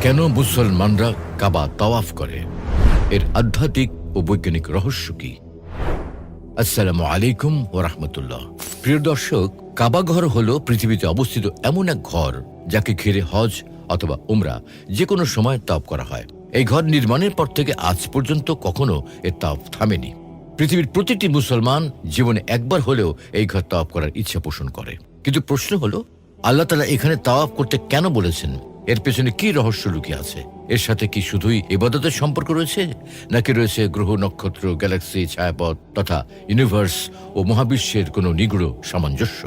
কেন মুসলমানরা কাবা তাওয়াফ করে, এর আধ্যাত্মিক ও বৈজ্ঞানিক রহস্য কি? আসসালামু আলাইকুম ওয়া রাহমাতুল্লাহ। প্রিয় দর্শক, কাবা ঘর হলো পৃথিবীতে অবস্থিত এমন এক ঘর যাকে ঘিরে হজ অথবা উমরা যে কোনো সময় তাওয়াফ করা হয়। এই ঘর নির্মাণের পর থেকে আজ পর্যন্ত কখনো এর তাওয়াফ থামেনি। পৃথিবীর প্রতিটি মুসলমান জীবনে একবার হলেও এই ঘর তাওয়াফ করার ইচ্ছা পোষণ করে। কিন্তু প্রশ্ন হলো, আল্লাহ তাআলা এখানে তাওয়াফ করতে কেন বলেছেন? এর পেছনে কি রহস্য লুকিয়ে আছে? এর সাথে কি শুধুই ইবাদতের সম্পর্ক রয়েছে, নাকি রয়েছে গ্রহ, নক্ষত্র, গ্যালাক্সি, ছায়াপথ তথা ইউনিভার্স ও মহাবিশ্বের কোনো নিগূঢ় সামঞ্জস্য?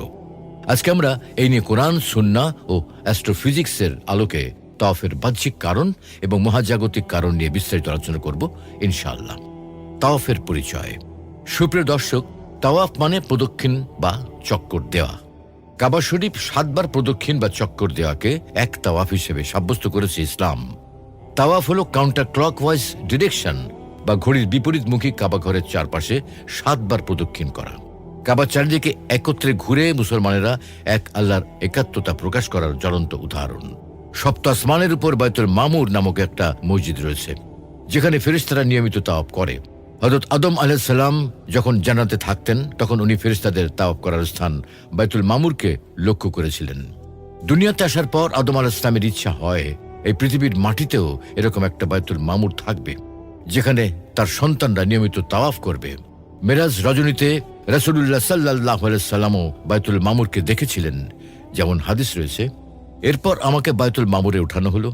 আজকে আমরা এই নিয়ে কোরআন, সুন্নাহ ও অ্যাস্ট্রোফিজিক্সের আলোকে তাওয়াফের বাহ্যিক কারণ এবং মহাজাগতিক কারণ নিয়ে বিস্তারিত আলোচনা করব ইনশাআল্লাহ। তাওয়াফের পরিচয়। সুপ্রিয় দর্শক, তাওয়াফ মানে প্রদক্ষিণ বা চক্কর দেওয়া। কাবা শরীফ 7 বার প্রদক্ষিণ বা চক্কর দেওয়াকে এক তাওয়াফ হিসেবে সাব্যস্ত করেছে ইসলাম। তাওয়াফ হলো কাউন্টার ক্লকওয়াইজ ডিরেকশন বা ঘড়ির বিপরীতমুখী কাবা ঘরের চারপাশে 7 বার প্রদক্ষিণ করা। কাবা চারিদিকে একত্রে ঘুরে মুসলমানেরা এক আল্লাহর একাত্মতা প্রকাশ করার জ্বলন্ত উদাহরণ। সপ্ত আসমানের উপর বাইতুল মামুর নামক একটা মসজিদ রয়েছে, যেখানে ফেরেশতারা নিয়মিত তাওয়াফ করে। হযরত আদম আলাইহিস সালাম যখন জান্নাতে থাকতেন, তখন উনি ফেরেশতাদের তাওয়াফ করার স্থান বাইতুল মামুরকে লক্ষ্য করেছিলেন। দুনিয়াতে আসার পর আদম আলাইহিস সালামের ইচ্ছা হয় এই পৃথিবীর মাটিতেও এরকম একটা বাইতুল মামুর থাকবে, যেখানে তার সন্তানরা নিয়মিত তাওয়াফ করবে। মেরাজ রজনীতে রাসূলুল্লাহ সাল্লাল্লাহু আলাইহি সাল্লামও বাইতুল মামুরকে দেখেছিলেন, যেমন হাদিস রয়েছে। এরপর আমাকে বাইতুল মামুরে উঠানো হলো।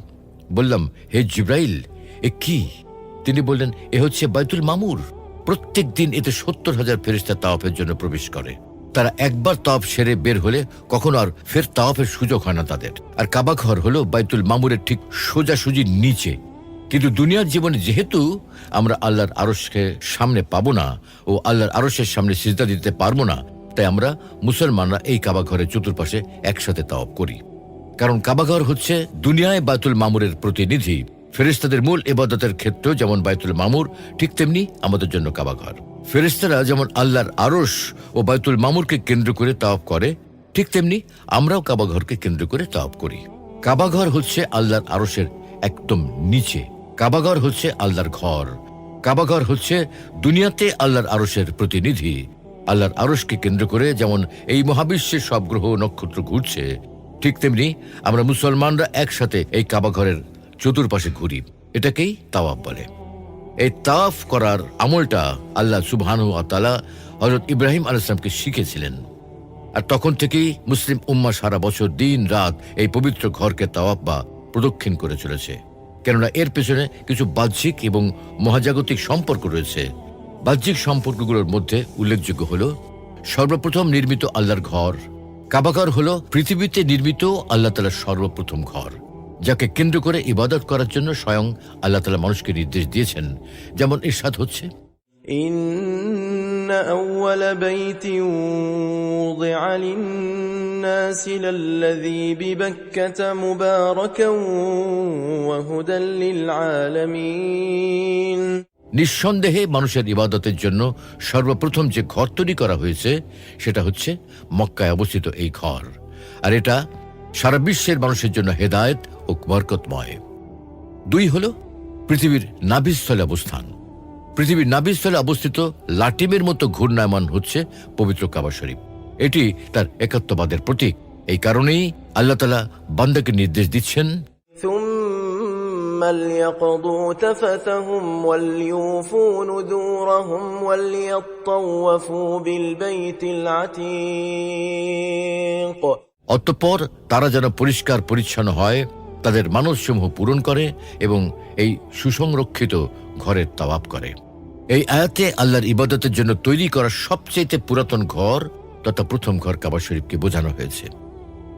বললাম, হে জিব্রাইল, এ কি? তিনি বললেন, এ হচ্ছে বাইতুল মামুর। প্রত্যেক দিন এতে 70,000 ফেরেশতা তাওয়াফের জন্য প্রবেশ করে। তারা একবার তাওয়াফ সেরে বের হলে কখনো আর ফের তাওয়াফের সুযোগ হয় না তাদের। আর কাবা ঘর হলো বাইতুল মামুরের ঠিক সোজাসুজি নিচে। কিন্তু দুনিয়ার জীবনে যেহেতু আমরা আল্লাহর আরশকে সামনে পাবো না ও আল্লাহর আরশের সামনে সিজদা দিতে পারবো না, তাই আমরা মুসলমানরা এই কাবা ঘরের চতুর্পাশে একসাথে তাওয়াফ করি। কারণ কাবা ঘর হচ্ছে দুনিয়ায় বাইতুল মামুরের প্রতিনিধি। ফেরেশতাদের মূল ইবাদতের ক্ষেত্র যেমন বাইতুল মামুর, ঠিক তেমনি আমাদের জন্য কাবা ঘর। ফেরেশতারা যেমন আল্লাহর আরশ ও বাইতুল মামুরকে কেন্দ্র করে তাওয়াফ করে, ঠিক তেমনি আমরাও কাবা ঘরকে কেন্দ্র করে তাওয়াফ করি। কাবা ঘর হচ্ছে আল্লাহর আরশের একদম নিচে। কাবা ঘর হচ্ছে আল্লাহর ঘর। কাবা ঘর হচ্ছে দুনিয়াতে আল্লাহর আরশের প্রতিনিধি। আল্লাহর আরশকে কেন্দ্র করে যেমন এই মহাবিশ্বের সব গ্রহ নক্ষত্র ঘুরছে, ঠিক তেমনি আমরা মুসলমানরা একসাথে এই কাবা ঘরের চতুর্পাশে ঘুরি। এটাকেই তাওয়াফ বলে। এই তাওয়াফ করার আমলটা আল্লাহ সুবহানাহু ওয়া তাআলা হযরত ইব্রাহিম আলাইহিস সালামকে শিখিয়েছিলেন। আর তখন থেকেই মুসলিম উম্মাহ সারা বছর দিন রাত এই পবিত্র ঘরকে তাওয়াফ বা প্রদক্ষিণ করে চলেছে। কেননা এর পেছনে কিছু বাহ্যিক এবং মহাজাগতিক সম্পর্ক রয়েছে। বাহ্যিক সম্পর্কগুলোর মধ্যে উল্লেখযোগ্য হল, সর্বপ্রথম নির্মিত আল্লাহর ঘর। কাবা ঘর হল পৃথিবীতে নির্মিত আল্লাহ তাআলার সর্বপ্রথম ঘর, যাকে কেন্দ্র করে ইবাদত করার জন্য স্বয়ং আল্লাহ তাআলা মানুষকে নির্দেশ দিয়েছেন। যেমন ইরশাদ হচ্ছে, ইন্না আউওয়ালা বাইতিন উযিআ লিন-নাসি লাল্লাযী বিবাক্কাতা মুবারাকান ওয়া হুদাল লিল-আলামিন। নিঃসন্দেহে মানুষের ইবাদতের জন্য সর্বপ্রথম যে ঘর তৈরি করা হয়েছে সেটা হচ্ছে মক্কায় অবস্থিত এই ঘর। আর এটা সারা বিশ্বের মানুষের জন্য হেদায়েত ও বরকতময়। 2 হলো পৃথিবীর নাভিস্থলে অবস্থান। পৃথিবীর নাভিস্থলে অবস্থিত লাটিমের মতো ঘূর্ণায়মান হচ্ছে পবিত্র কাবা শরীফ। এটি তার একাত্মবাদের প্রতীক। এই কারণেই আল্লাহ তাআলা বান্দাকে নির্দেশ দিচ্ছেন, ثم ليقضوا تفثهم وليوفوا نذورهم وليطوفوا بالبيت العتيق। অতঃপর তারা যেন পরিষ্কার পরিচ্ছন্ন হয়, তাদের মানসসমূহ পূরণ করে এবং এই সুসংরক্ষিত ঘরের তাওয়াফ করে। এই আয়াতে আল্লাহর ইবাদতের জন্য তৈরি করা সবচেয়ে পুরাতন ঘর তথা প্রথম ঘর কাবা শরীফকে বোঝানো হয়েছে।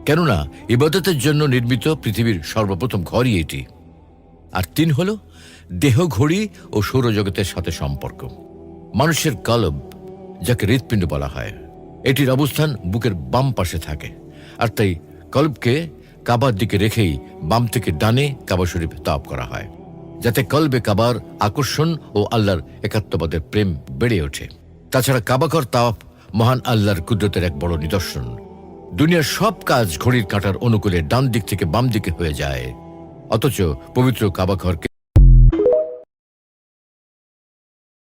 কেননা ইবাদতের জন্য নির্মিত পৃথিবীর সর্বপ্রথম ঘরই এটি। আর 3 হলো দেহ, ঘড়ি ও সৌরজগতের সাথে সম্পর্ক। মানুষের কলব, যাকে হৃৎপিণ্ড বলা হয়, এটির অবস্থান বুকের বাম পাশে থাকে। আর তাই কলবকে কাবার দিকে রেখেই বাম থেকে ডানে কাবা শরীফ তাওয়াফ করা হয়, যাতে কলবে কাবার আকর্ষণ ও আল্লাহর একাত্মবাদের প্রেম বেড়ে ওঠে। তাছাড়া কাবা ঘর তাওয়াফ মহান আল্লাহর কুদরতের এক বড় নিদর্শন। দুনিয়ার সব কাজ ঘড়ির কাঁটার অনুকূলে ডান দিক থেকে বাম দিকে হয়ে যায়, অথচ পবিত্র কাবা ঘরকে